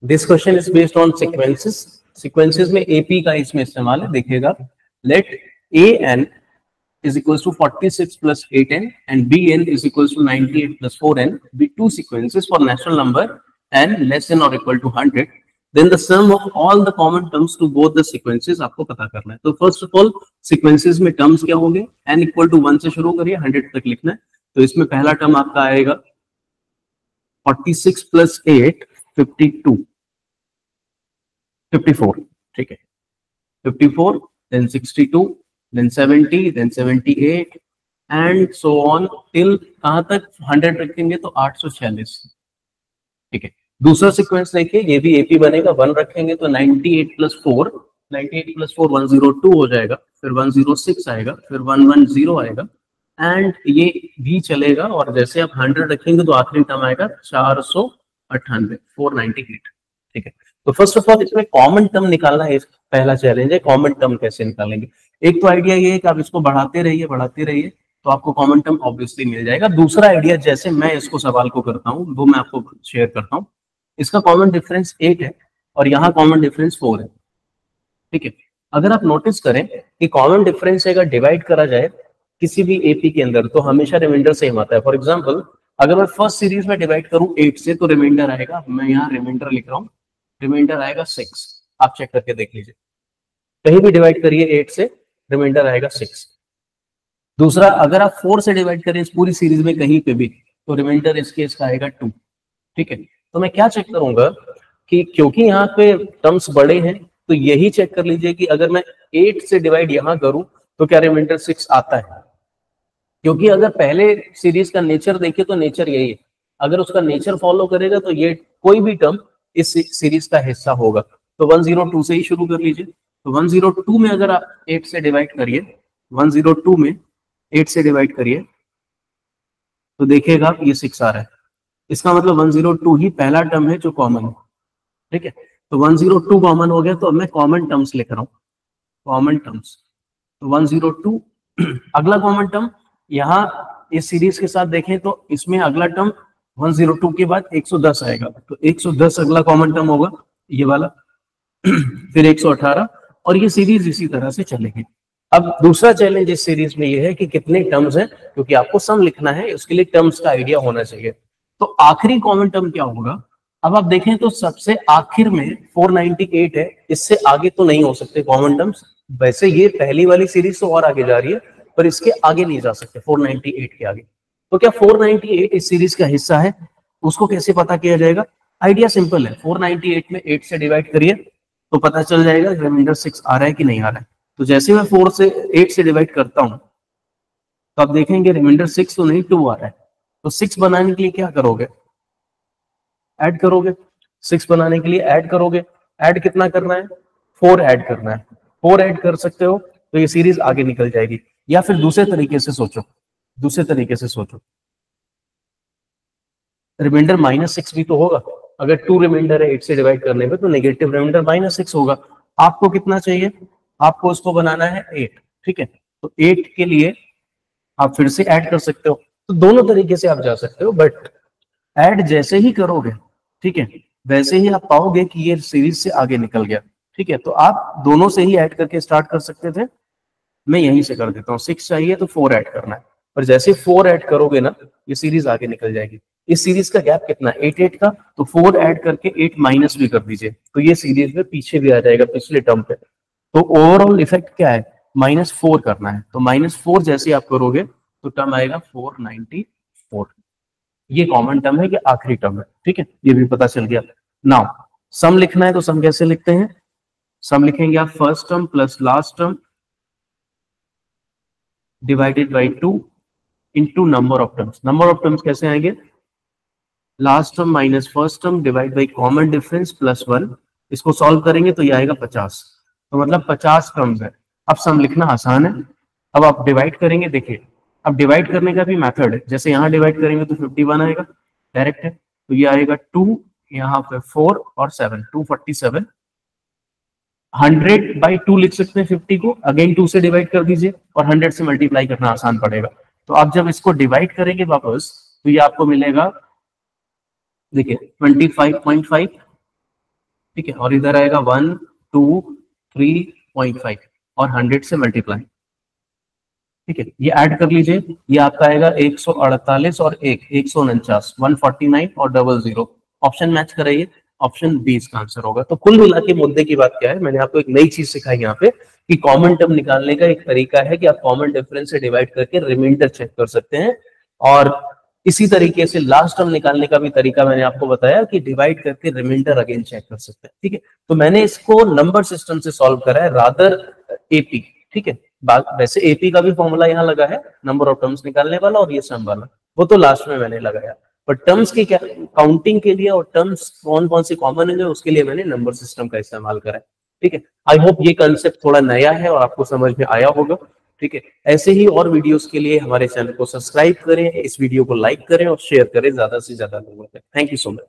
This question is based on sequences. Sequences में AP का इसमें इस्तेमाल है। देखिएगा, let a n is equals to 46 plus 8n and bn is equals to 98 plus 4n be two sequences for natural number n less than or equal to 100, then the sum of all the common terms to both the sequences आपको पता करना है। तो first of all sequences में terms क्या होंगे, n equal to 1 से शुरू करिए, 100 तक लिखना है। तो इसमें पहला टर्म आपका आएगा 46 प्लस 8 52 54, ठीक है, 54 then 62 then 70 then 78 and so on till कहां तक 100 रखेंगे तो 846, ठीक है। दूसरा सीक्वेंस देखिए, ये भी एपी बनेगा, 1 रखेंगे तो 98 प्लस 4 102 हो जाएगा, फिर 106 आएगा, फिर 110 आएगा एंड ये भी चलेगा। और जैसे आप 100 रखेंगे तो आखिरी टर्म आएगा 498 498, ठीक है। तो फर्स्ट ऑफ ऑल इसमें कॉमन टर्म निकालना है, पहला चैलेंज है। कॉमन टर्म कैसे निकालेंगे? एक तो आइडिया ये है कि आप इसको बढ़ाते रहिए तो आपको कॉमन टर्म ऑब्वियसली मिल जाएगा। दूसरा आइडिया, जैसे मैं इसको सवाल को करता हूं वो मैं आपको शेयर करता हूं। इसका कॉमन डिफरेंस 8 है और यहाँ कॉमन डिफरेंस 4 है, ठीक है। अगर आप नोटिस करें कि कॉमन डिफरेंस अगर डिवाइड करा जाए किसी भी एपी के अंदर तो हमेशा रिमाइंडर सेम आता है। फॉर एग्जाम्पल, अगर मैं फर्स्ट सीरीज में डिवाइड करूं 8 से तो रिमाइंडर आएगा, मैं यहाँ रिमाइंडर लिख रहा हूँ, रिमाइंडर आएगा 6। आप चेक करके देख लीजिए, कहीं भी डिवाइड करिए 8 से, रिमाइंडर आएगा 6। दूसरा, अगर आप 4 से डिवाइड करें इस पूरी सीरीज में कहीं पे भी तो रिमाइंडर इस केस का आएगा 2, ठीक है। तो मैं क्या चेक करूंगा कि क्योंकि यहाँ पे टर्म्स बड़े हैं तो यही चेक कर लीजिए कि अगर मैं 8 से डिवाइड यहाँ करूं तो क्या रिमाइंडर 6 आता है। क्योंकि अगर पहले सीरीज का नेचर देखे तो नेचर यही है, अगर उसका नेचर फॉलो करेगा तो ये कोई भी टर्म इस सीरीज का हिस्सा होगा। तो 102 से ही शुरू कर लीजिए। तो 102 में अगर आप 8 से डिवाइड करिए, 102 में 8 से डिवाइड करिए तो देखिएगा आप ये 6 आ रहा है। इसका मतलब 102 ही पहला टर्म है जो कॉमन है, ठीक है। तो 102 कॉमन हो गया, तो अब मैं कॉमन टर्म्स लिख रहा हूं, कॉमन टर्म्स। तो 102 अगला कॉमन टर्म यहाँ इस सीरीज के साथ देखें तो इसमें अगला टर्म 102 के बाद 110 आएगा, तो 110 अगला कॉमन टर्म होगा ये वाला, फिर 118 और ये सीरीज इसी तरह से चलेगी। अब दूसरा चैलेंज इस सीरीज में ये है कि कितने टर्म्स हैं, क्योंकि आपको सम लिखना है, उसके लिए टर्म्स का आइडिया होना चाहिए। तो आखिरी कॉमन टर्म क्या होगा? अब आप देखें तो सबसे आखिर में 498 है, इससे आगे तो नहीं हो सकते कॉमन टर्म्स। वैसे ये पहली वाली सीरीज तो और आगे जा रही है पर इसके आगे नहीं जा सकते 498 के आगे। तो क्या 498 इस सीरीज का हिस्सा है? उसको कैसे पता किया जाएगा? आइडिया सिंपल है, 498 में 8 से डिवाइड करिए तो पता चल जाएगा रिमाइंडर 6 आ रहा है कि नहीं आ रहा है। तो जैसे मैं 8 से डिवाइड करता हूं तो आप देखेंगे रिमाइंडर 6 तो नहीं 2 आ रहा है। तो 6 बनाने के लिए क्या करोगे? ऐड करोगे। 6 बनाने के लिए ऐड करोगे। ऐड कितना करना है? 4 ऐड करना है। 4 ऐड कर सकते हो तो ये सीरीज आगे निकल जाएगी। या फिर दूसरे तरीके से सोचो, रिमाइंडर -6 भी तो होगा। अगर 2 रिमाइंडर है 8 से डिवाइड करने पे तो नेगेटिव रिमाइंडर -6 होगा। आपको कितना चाहिए? आपको उसको बनाना है 8, ठीक है। तो 8 के लिए आप फिर से ऐड कर सकते हो। तो दोनों तरीके से आप जा सकते हो, बट ऐड जैसे ही करोगे, ठीक है, वैसे ही आप पाओगे कि ये सीरीज से आगे निकल गया, ठीक है। तो आप दोनों से ही ऐड करके स्टार्ट कर सकते थे, मैं यहीं से कर देता हूँ। 6 चाहिए तो 4 ऐड करना है, पर जैसे 4 ऐड करोगे ना ये सीरीज आगे निकल जाएगी। इस सीरीज का गैप कितना है? 8 का, तो 4 ऐड करके 8 माइनस भी कर दीजिए तो ये सीरीज में पीछे भी आ जाएगा पिछले टर्म पे। तो ओवरऑल इफेक्ट क्या है? -4 करना है। तो -4 जैसे आप करोगे तो टर्म आएगा 494। ये कॉमन टर्म है कि आखिरी टर्म है, ठीक है, ये भी पता चल गया। नाउ सम लिखना है तो सम कैसे लिखते हैं? सम लिखेंगे आप first term plus last term divided by 2 into number of terms. Number of terms कैसे आएंगे? Last term minus first term divide by common difference plus 1। इसको सॉल्व करेंगे तो ये आएगा 50। तो मतलब 50 टर्म्स है। अब सम लिखना आसान है। अब आप डिवाइड करेंगे, देखिए अब डिवाइड करने का भी मेथड है। जैसे यहाँ डिवाइड करेंगे तो 51 आएगा, डायरेक्ट है। तो ये आएगा 2, यहाँ पे 4 और 7, 247। 100/2 लिख सकते हैं 50 को, अगेन 2 से डिवाइड कर दीजिए और 100 से मल्टीप्लाई करना आसान पड़ेगा। तो आप जब इसको डिवाइड करेंगे वापस तो ये आपको मिलेगा, देखिए 25.5 ठीक है, और इधर आएगा 1 2 3.5 और 100 से मल्टीप्लाई। ठीक है, ये ऐड कर लीजिए, ये आपका आएगा 148 और 149, 149 और 00। ऑप्शन मैच कराइए, ऑप्शन बी इसका आंसर होगा। तो कुल मिला के मुद्दे की बात क्या है, मैंने आपको एक नई चीज सिखाई यहाँ पे कि कॉमन टर्म निकालने का एक तरीका है कि आप कॉमन डिफरेंस से डिवाइड करके रिमाइंडर चेक कर सकते हैं, और इसी तरीके से लास्ट टर्म निकालने का भी तरीका मैंने आपको बताया कि डिवाइड करके रिमाइंडर अगेन चेक कर सकते हैं। ठीक है, तो मैंने इसको नंबर सिस्टम से सॉल्व करा है रादर एपी। ठीक है, वैसे एपी का भी फॉर्मूला यहाँ लगा है, नंबर ऑफ टर्म्स निकालने वाला, और ये सम वाला, वो तो लास्ट में मैंने लगाया। पर टर्म्स की क्या काउंटिंग के लिए और टर्म्स कौन कौन सी कॉमन है जो, उसके लिए मैंने नंबर सिस्टम का इस्तेमाल करा है। ठीक है, आई होप ये कंसेप्ट थोड़ा नया है और आपको समझ में आया होगा। ठीक है, ऐसे ही और वीडियोस के लिए हमारे चैनल को सब्सक्राइब करें, इस वीडियो को लाइक करें और शेयर करें ज्यादा से ज्यादा लोगों तक। Thank you so much.